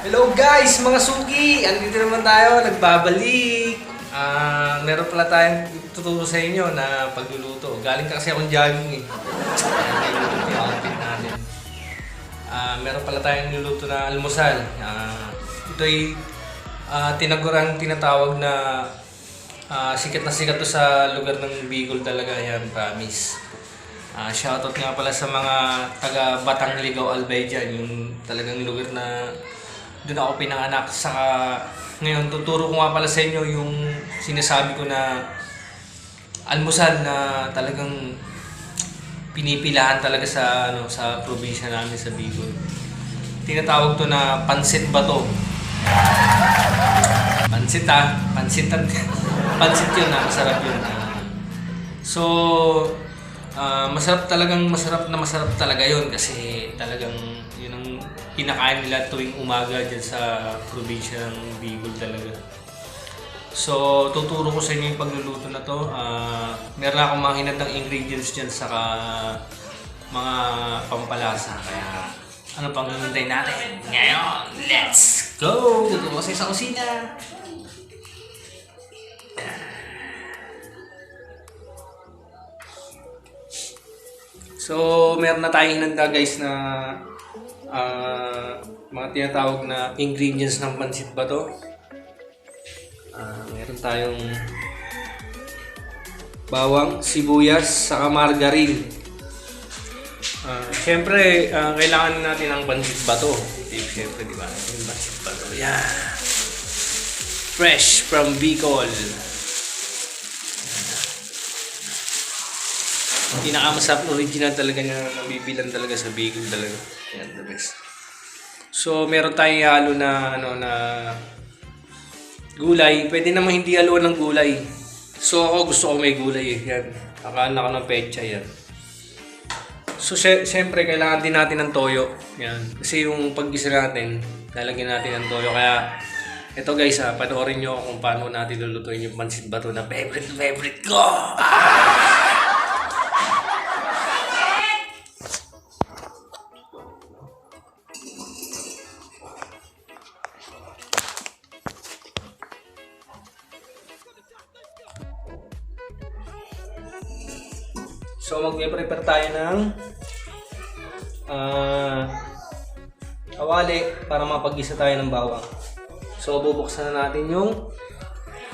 Hello guys, mga suki! Andito naman tayo, nagbabalik. Meron pala tayong tuturo sa inyo na pagluluto. Galing kasi akong jogging eh. Niluluto yung outfit natin. Meron pala tayong niluluto na almusal. Ito'y tinatawag na sikat na sikat to sa lugar ng Bicol talaga. Yan, promise. Shoutout nga pala sa mga taga Batang Ligaw Albay dyan. Yung talagang lugar na doon ako pinanganak. Saka ngayon tuturo ko nga pala sa inyo yung sinasabi ko na almusal na talagang pinipilahan talaga sa probinsya namin sa Bicol. Tinatawag to na pansit bato. Pansit pansit pansit yun masarap yun. So masarap talaga yun kasi talagang yun ang kinakain nila tuwing umaga dyan sa probinsya ng Bicol talaga. So, tuturo ko sa inyo yung pagluluto na to. Meron akong mga hinandang ingredients dyan saka mga pampalasa. Kaya, ano pang hinintay natin? Ngayon, let's go! Tuturo ko sa kusina. So, meron na tayong hinanda guys na mga tinatawag na ingredients ng pansit bato. Meron tayong bawang, sibuyas, saka margarine. Siyempre, kailangan natin ng pansit bato. Siyempre, di ba? Yung pansit bato. Yeah. Fresh from Bicol. Pinakamasarap original talaga na nabibilan talaga sa Bicol talaga. Yan, the best. So, meron tayong halo na na gulay. Pwede naman hindi haluan ng gulay. So, ako gusto ko may gulay eh. Yan. Akala ko ng pecha yan. So, siyempre, kailangan din natin ng toyo. Yan. Kasi yung paggisa natin, lalagyan natin ng toyo. Kaya, ito guys panoorin nyo kung paano natin lulutuin yung pansit bato na favorite ko. So, mag-prepare tayo ng kawali para mapag-isa tayo ng bawang. So, bubuksan na natin yung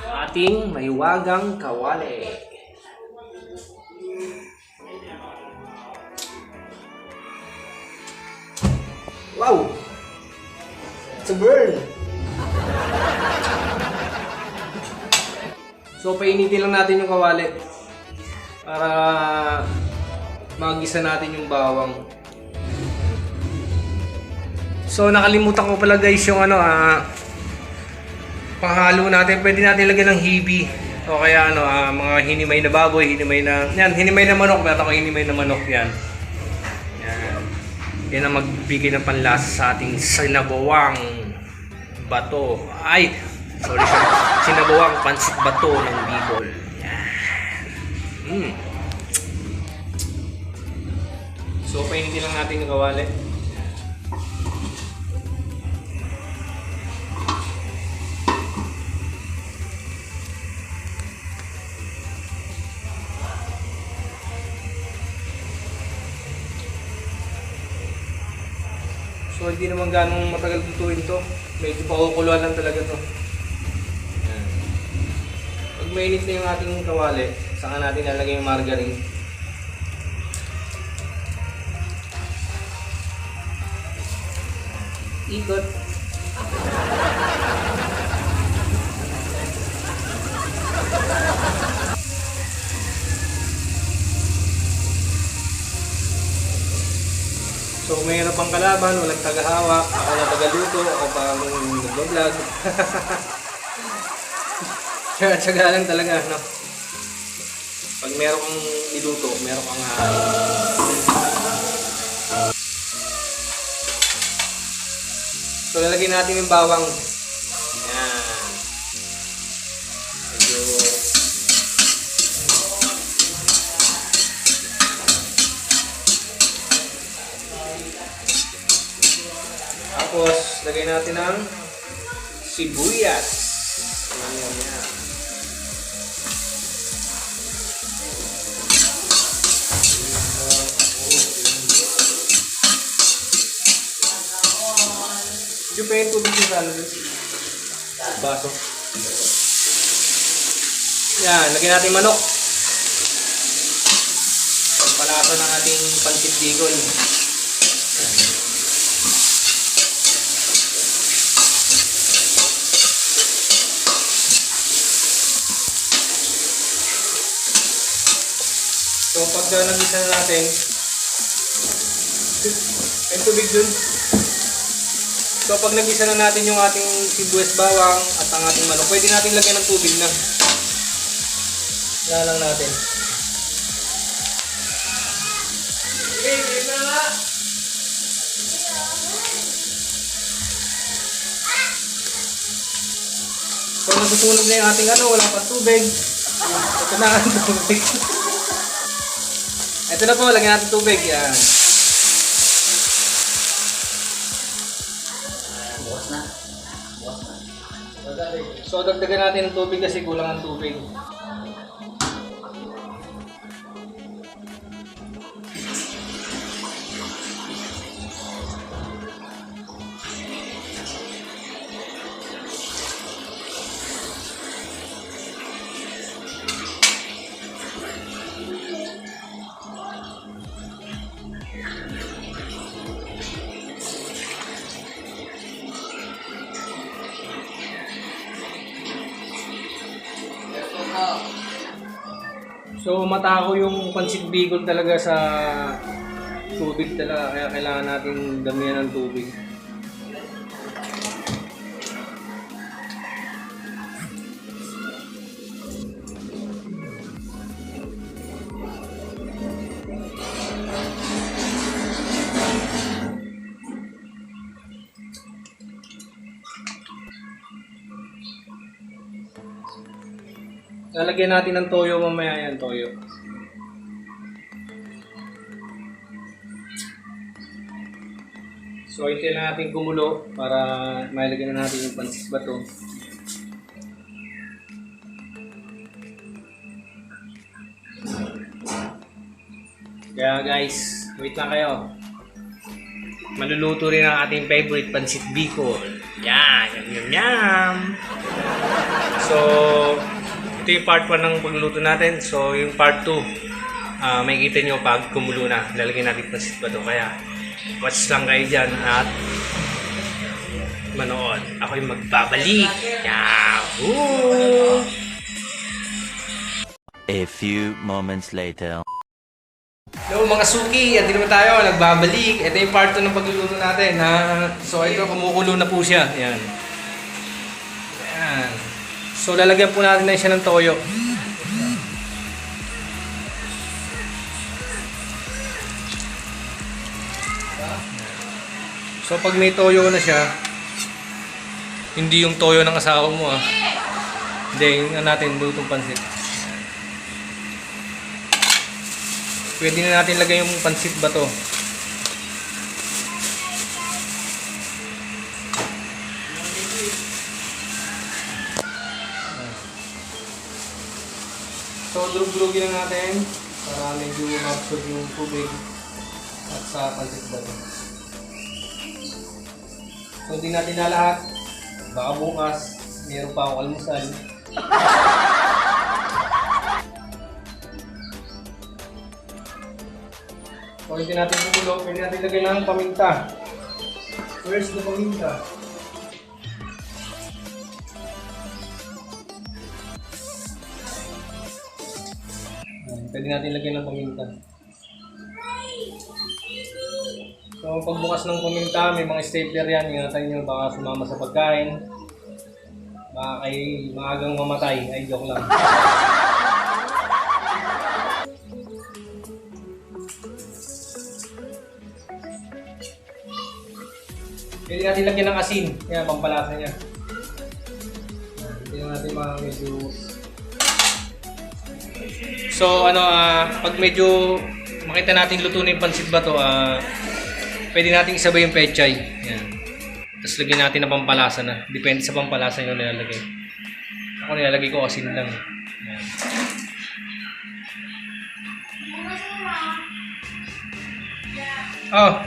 ating mahiwagang kawali. Wow! It's a burn! So, painitin lang natin yung kawali para magisa natin yung bawang. So nakalimutan ko pala guys yung panghalo natin. Pwede natin lagyan ng hibi o kaya mga hinimay na baboy, hinimay na manok. Meron ako hinimay na manok yan. Yan ang magbigay ng panlasa sa ating sinabawang bato. Sinabawang pansit bato ng Bicol. So, painitin lang natin yung kawali. So, hindi naman ganong matagal lutuin to. Medyo pakukuluan lang talaga to. Pag mainit na yung ating kawali, saka natin lalagay yung margarine. Ikot. So, mayroon pang kalaban, walang tagahawak, ako na tagaluto, ako pa nag-vlog. Tsaga lang talaga, no? Pag meron kang niluto, meron kang So, lalagyan natin yung bawang. Yan. Medyo Tapos, lagay natin ng sibuyas. Yan. Yung pa yung tubig yung salad. Baso. Yan, lagyan natin manok. Palasa ng ating pancit bicol. So pag nagisa na natin, may tubig dun. So pag nagisa na natin yung ating sibuyas bawang at ang ating manok, pwede natin lagyan ng tubig na. Yan lang natin. So nasusunog na yung ating wala pang tubig. Ito na ang tubig. Ito na po, lagyan natin tubig. Yan. So dagdagan natin ng tubig kasi kulang ang tubig. So matako yung pancit bicol talaga sa tubig talaga, kaya kailangan natin damihan ng tubig. Lalagyan natin ng toyo mamaya yan, toyo. So, hintayin na natin kumulo para mailagyan na natin yung pancit bato. Kaya guys, wait lang kayo. Maluluto rin ang ating favorite pancit bicol. Yan, yum. So, ito yung part 1 ng pagluluto natin. So, yung part 2, may kita nyo pag kumulo na. Lalagyan natin pancit bato. Kaya, watch lang kayo dyan at manood. Ako'y magbabalik. Yahoo! A few moments later. Hello mga suki, andito naman tayo, nagbabalik. Ito yung part 2 ng pagluluto natin. So ito, kumukulo na po siya. Yan. Yan. So lalagyan po natin na siya ng toyo. So pag may toyo na siya, hindi yung toyo ng asawa mo hindi, yung natin lutong pansit. Pwede na natin lagay yung pansit bato. So, durug-durugin na natin para medyo ma-absorb yung tubig at sa pansit bato. So, hindi natin na lahat. Baka bukas, meron pa akong almusal. So, hindi natin kumulo, pwede natin lagay ng paminta. Where's the paminta? Pwede natin lagay ng paminta. So, pagbukas ng paminta, may mga stapler yan. Ingatan nyo, baka sumama sa pagkain. Baka kayo maagang mamatay. Ay, joke lang. Pwede natin lagyan ng asin. Yan, pampalasa niya. Hindi natin medyo... So, pag medyo makita natin luto na yung pansit bato, pwede natin isabay yung pechay. Yan. Tapos lagyan natin ng pampalasa na. Depende sa pampalasa yung nilalagay. Ako nilalagay ko asin lang. Yan. Oh.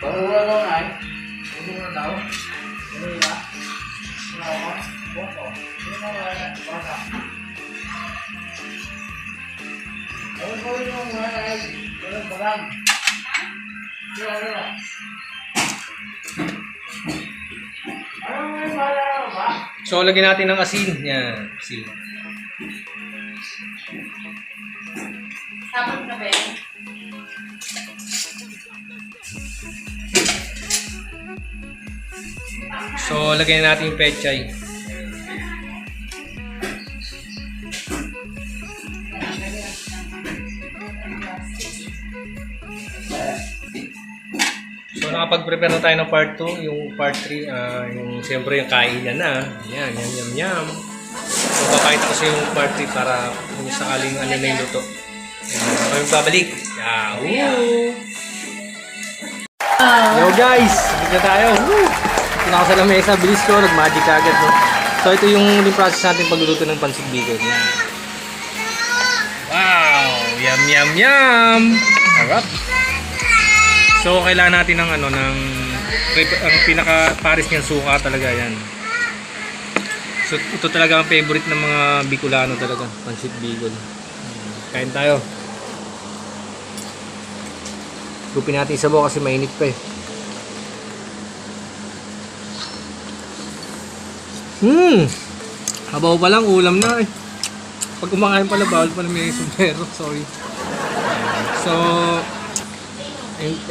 Bawa daw na eh. Bawa daw. Ano ba? Bawa. Bawa. Bawa. Ano ba yung mga ay? Walang barang. Ano may barang ba? So lagyan natin ng asin. Yan, asin. Tapos na ba yun? So lagyan natin yung pechay. So nakapag-prepare na tayo ng part 2, yung part 3, yung siyempre yung kainan na. Yan, yum yum yum. So papakita ko sa yung part 3 para kung sakaling ano na yung luto. Yan, kami babalik. Yahoo! Yo guys, bigla tayo. Woo! Pinaka sa lamesa, bilis ko, nag-magic agad. No? So ito yung process natin pagluluto ng pancit bacon. Yan. Wow! Yum yum yum! Harap! So kailangan natin ng ano ng ang pinaka pares niyang suka talaga yan. So ito talaga ang favorite ng mga Bicolano talaga, pancit bacon. Kain tayo. Lupin natin sa sabaw kasi mainit pa eh. Habaw pa lang, ulam na eh. Pag kumakain pala, bawal pala may sombrero. Sorry. So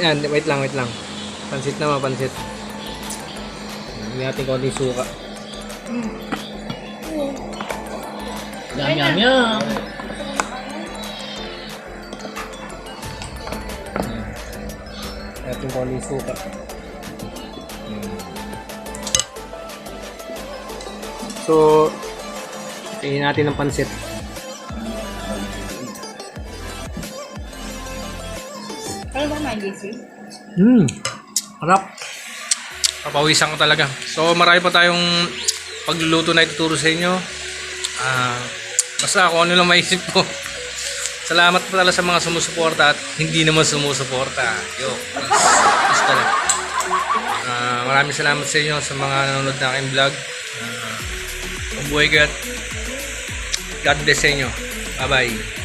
yan, wait lang. Pansit na mapansit. Hindi natin konting suka. Yum yum yum. Natin konting suka. So, tingin natin ng pansit. Ano ba may gising? Harap. Papawisan ko talaga. So, marami pa tayong pagluluto na ituturo sa inyo. Basta kung ano lang maisip ko. Salamat po talaga sa mga sumusuporta at hindi naman sumusuporta. Yo, peace talaga. Maraming salamat sa inyo sa mga nanonood na aking vlog. Mabuhay kayo at God bless sa inyo. Bye-bye.